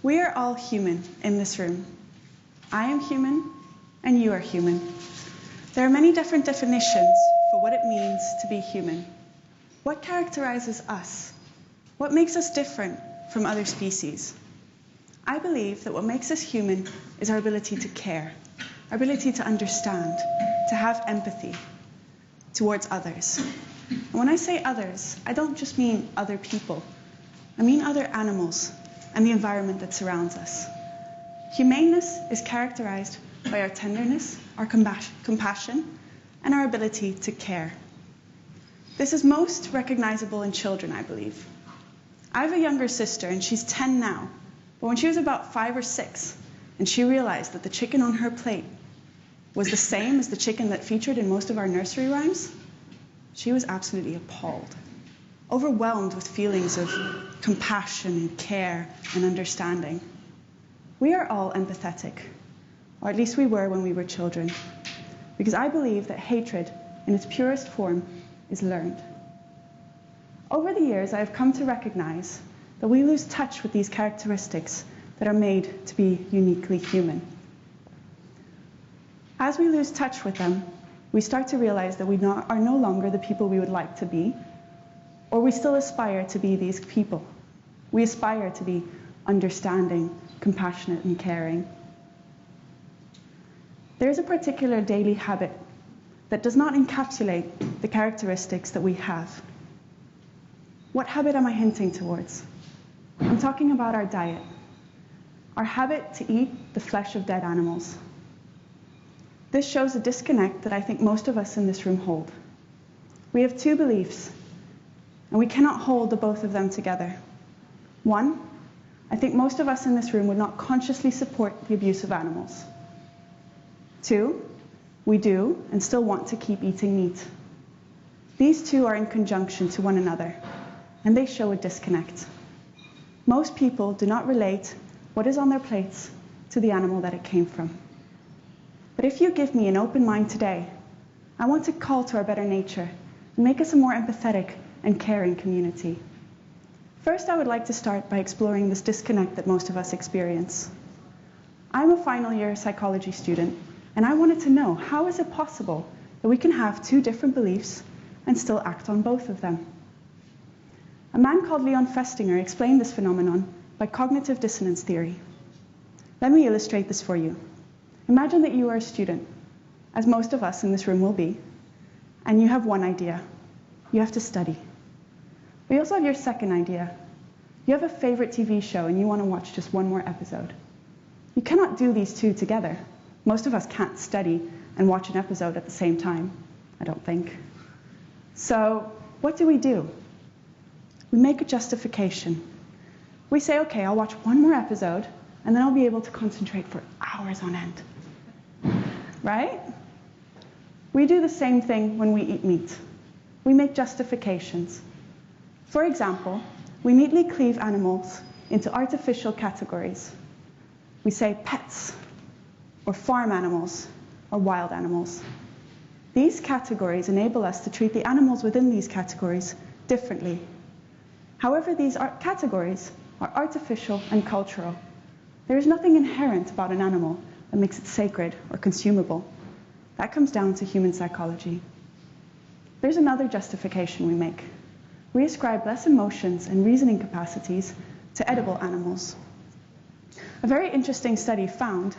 We are all human in this room. I am human, and you are human. There are many different definitions for what it means to be human. What characterizes us? What makes us different from other species? I believe that what makes us human is our ability to care, our ability to understand, to have empathy towards others. And when I say others, I don't just mean other people. I mean other animals and the environment that surrounds us. Humanness is characterized by our tenderness, our compassion, and our ability to care. This is most recognizable in children, I believe. I have a younger sister, and she's 10 now. But when she was about 5 or 6, and she realized that the chicken on her plate was the same as the chicken that featured in most of our nursery rhymes, she was absolutely appalled, overwhelmed with feelings of compassion and care and understanding. We are all empathetic, or at least we were when we were children, because I believe that hatred in its purest form is learned. Over the years, I have come to recognize that we lose touch with these characteristics that are made to be uniquely human. As we lose touch with them, we start to realize that we are no longer the people we would like to be, or we still aspire to be these people. We aspire to be understanding, compassionate, and caring. There is a particular daily habit that does not encapsulate the characteristics that we have. What habit am I hinting towards? I'm talking about our diet, our habit to eat the flesh of dead animals. This shows a disconnect that I think most of us in this room hold. We have two beliefs, and we cannot hold the both of them together. One, I think most of us in this room would not consciously support the abuse of animals. Two, we do and still want to keep eating meat. These two are in conjunction to one another, and they show a disconnect. Most people do not relate what is on their plates to the animal that it came from. But if you give me an open mind today, I want to call to our better nature and make us a more empathetic and caring community. First, I would like to start by exploring this disconnect that most of us experience. I'm a final year psychology student, and I wanted to know, how is it possible that we can have two different beliefs and still act on both of them? A man called Leon Festinger explained this phenomenon by cognitive dissonance theory. Let me illustrate this for you. Imagine that you are a student, as most of us in this room will be, and you have one idea. You have to study. But you also have your second idea. You have a favorite TV show and you want to watch just one more episode. You cannot do these two together. Most of us can't study and watch an episode at the same time, I don't think. So what do? We make a justification. We say, okay, I'll watch one more episode and then I'll be able to concentrate for hours on end. Right? We do the same thing when we eat meat. We make justifications. For example, we neatly cleave animals into artificial categories. We say pets, or farm animals, or wild animals. These categories enable us to treat the animals within these categories differently. However, these categories are artificial and cultural. There is nothing inherent about an animal that makes it sacred or consumable. That comes down to human psychology. There's another justification we make. We ascribe less emotions and reasoning capacities to edible animals. A very interesting study found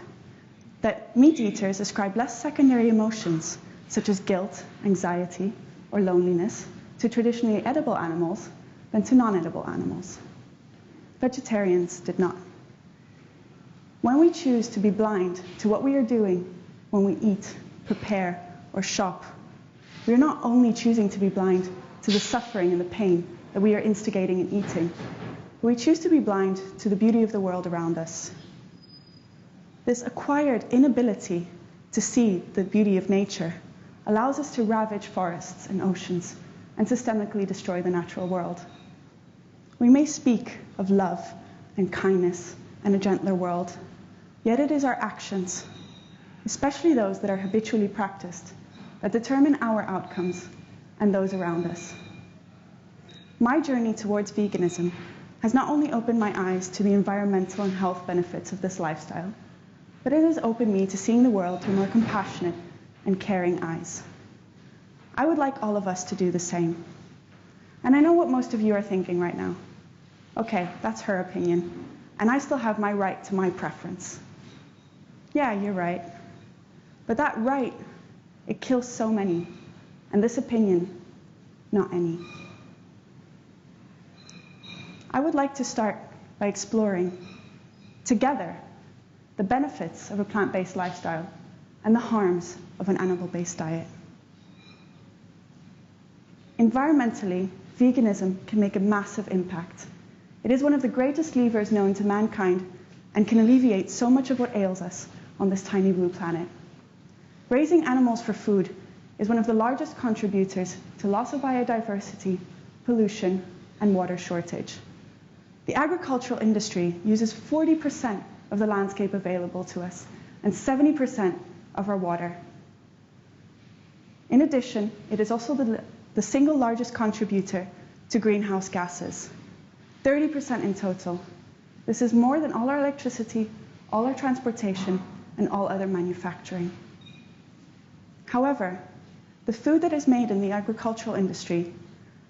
that meat eaters ascribe less secondary emotions, such as guilt, anxiety, or loneliness, to traditionally edible animals than to non-edible animals. Vegetarians did not. When we choose to be blind to what we are doing when we eat, prepare, or shop, we are not only choosing to be blind to the suffering and the pain that we are instigating in eating, but we choose to be blind to the beauty of the world around us. This acquired inability to see the beauty of nature allows us to ravage forests and oceans and systemically destroy the natural world. We may speak of love and kindness and a gentler world, yet it is our actions, especially those that are habitually practiced, that determine our outcomes and those around us. My journey towards veganism has not only opened my eyes to the environmental and health benefits of this lifestyle, but it has opened me to seeing the world through more compassionate and caring eyes. I would like all of us to do the same. And I know what most of you are thinking right now. Okay, that's her opinion, and I still have my right to my preference. Yeah, you're right. But that right, it kills so many, and this opinion, not any. I would like to start by exploring, together, the benefits of a plant-based lifestyle and the harms of an animal-based diet. Environmentally, veganism can make a massive impact. It is one of the greatest levers known to mankind and can alleviate so much of what ails us on this tiny blue planet. Raising animals for food is one of the largest contributors to loss of biodiversity, pollution, and water shortage. The agricultural industry uses 40% of the landscape available to us and 70% of our water. In addition, it is also the single largest contributor to greenhouse gases, 30% in total. This is more than all our electricity, all our transportation, and all other manufacturing. However, the food that is made in the agricultural industry,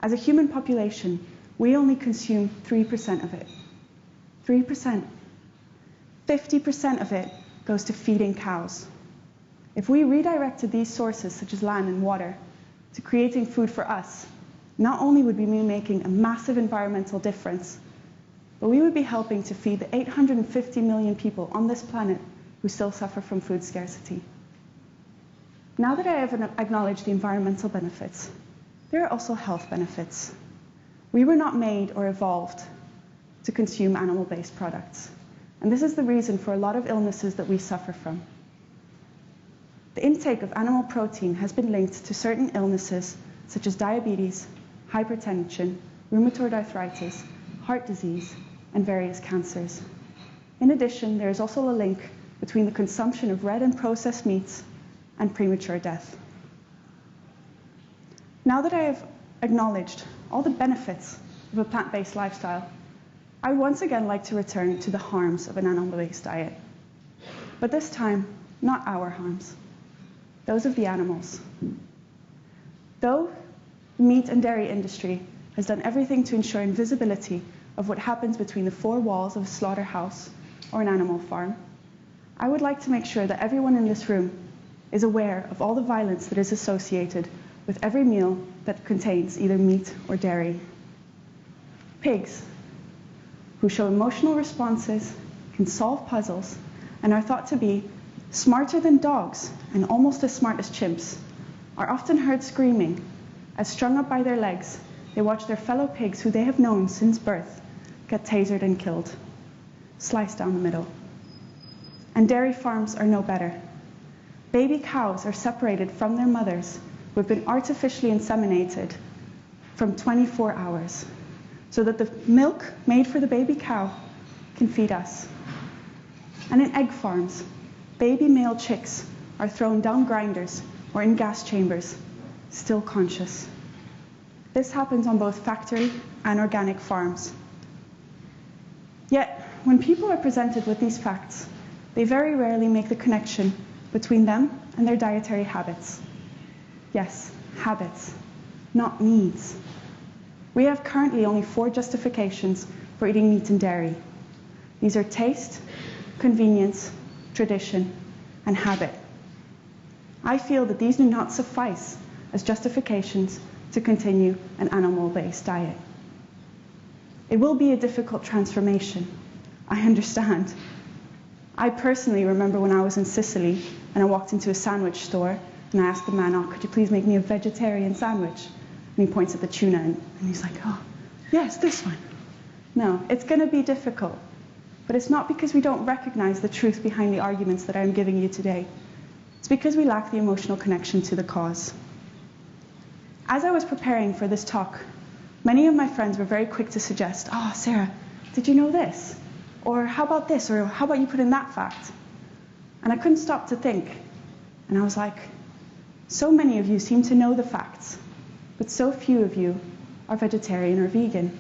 as a human population, we only consume 3% of it. 3%. 50% of it goes to feeding cows. If we redirected these sources, such as land and water, to creating food for us, not only would we be making a massive environmental difference, but we would be helping to feed the 850 million people on this planet who still suffer from food scarcity. Now that I have acknowledged the environmental benefits, there are also health benefits. We were not made or evolved to consume animal-based products, and this is the reason for a lot of illnesses that we suffer from. The intake of animal protein has been linked to certain illnesses such as diabetes, hypertension, rheumatoid arthritis, heart disease, and various cancers. In addition, there is also a link between the consumption of red and processed meats and premature death. Now that I have acknowledged all the benefits of a plant-based lifestyle, I would once again like to return to the harms of an animal-based diet. But this time, not our harms, those of the animals. Though the meat and dairy industry has done everything to ensure invisibility of what happens between the four walls of a slaughterhouse or an animal farm, I would like to make sure that everyone in this room is aware of all the violence that is associated with every meal that contains either meat or dairy. Pigs, who show emotional responses, can solve puzzles, and are thought to be smarter than dogs and almost as smart as chimps, are often heard screaming as, strung up by their legs, they watch their fellow pigs who they have known since birth get tasered and killed, sliced down the middle. And dairy farms are no better. Baby cows are separated from their mothers who have been artificially inseminated from 24 hours, so that the milk made for the baby cow can feed us. And in egg farms, baby male chicks are thrown down grinders or in gas chambers, still conscious. This happens on both factory and organic farms. Yet, when people are presented with these facts, they very rarely make the connection between them and their dietary habits. Yes, habits, not needs. We have currently only 4 justifications for eating meat and dairy. These are taste, convenience, tradition, and habit. I feel that these do not suffice as justifications to continue an animal-based diet. It will be a difficult transformation, I understand. I personally remember when I was in Sicily and I walked into a sandwich store and I asked the man, "Oh, could you please make me a vegetarian sandwich?" And he points at the tuna and he's like, "Oh, yes, this one." No, it's going to be difficult. But it's not because we don't recognize the truth behind the arguments that I'm giving you today. It's because we lack the emotional connection to the cause. As I was preparing for this talk, many of my friends were very quick to suggest, "Oh, Sarah, did you know this? Or how about this? Or how about you put in that fact?" And I couldn't stop to think. And I was like, so many of you seem to know the facts, but so few of you are vegetarian or vegan.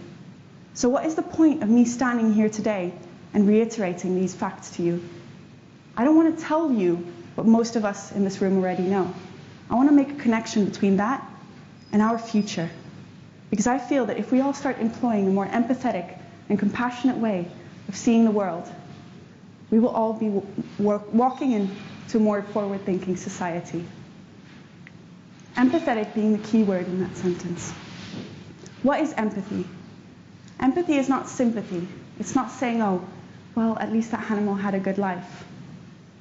So what is the point of me standing here today and reiterating these facts to you? I don't want to tell you what most of us in this room already know. I want to make a connection between that and our future. Because I feel that if we all start employing a more empathetic and compassionate way of seeing the world, we will all be walking into a more forward-thinking society. Empathetic being the key word in that sentence. What is empathy? Empathy is not sympathy. It's not saying, oh, well, at least that animal had a good life.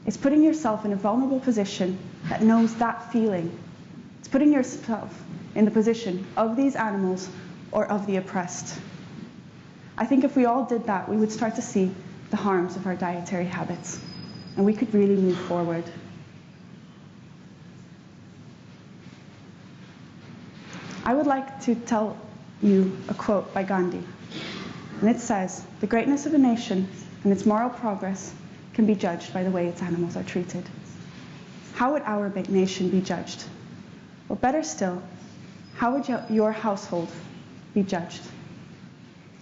It's putting yourself in a vulnerable position that knows that feeling. It's putting yourself in the position of these animals or of the oppressed. I think if we all did that, we would start to see the harms of our dietary habits, and we could really move forward. I would like to tell you a quote by Gandhi, and it says, "The greatness of a nation and its moral progress can be judged by the way its animals are treated." How would our nation be judged? Or better still, how would your household be judged?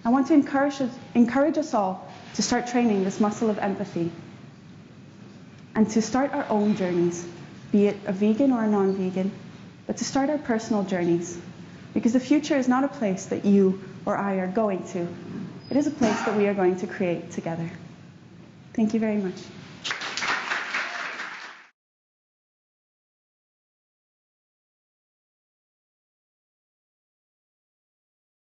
I want to encourage us all to start training this muscle of empathy and to start our own journeys, be it a vegan or a non-vegan, but to start our personal journeys. Because the future is not a place that you or I are going to. It is a place that we are going to create together. Thank you very much.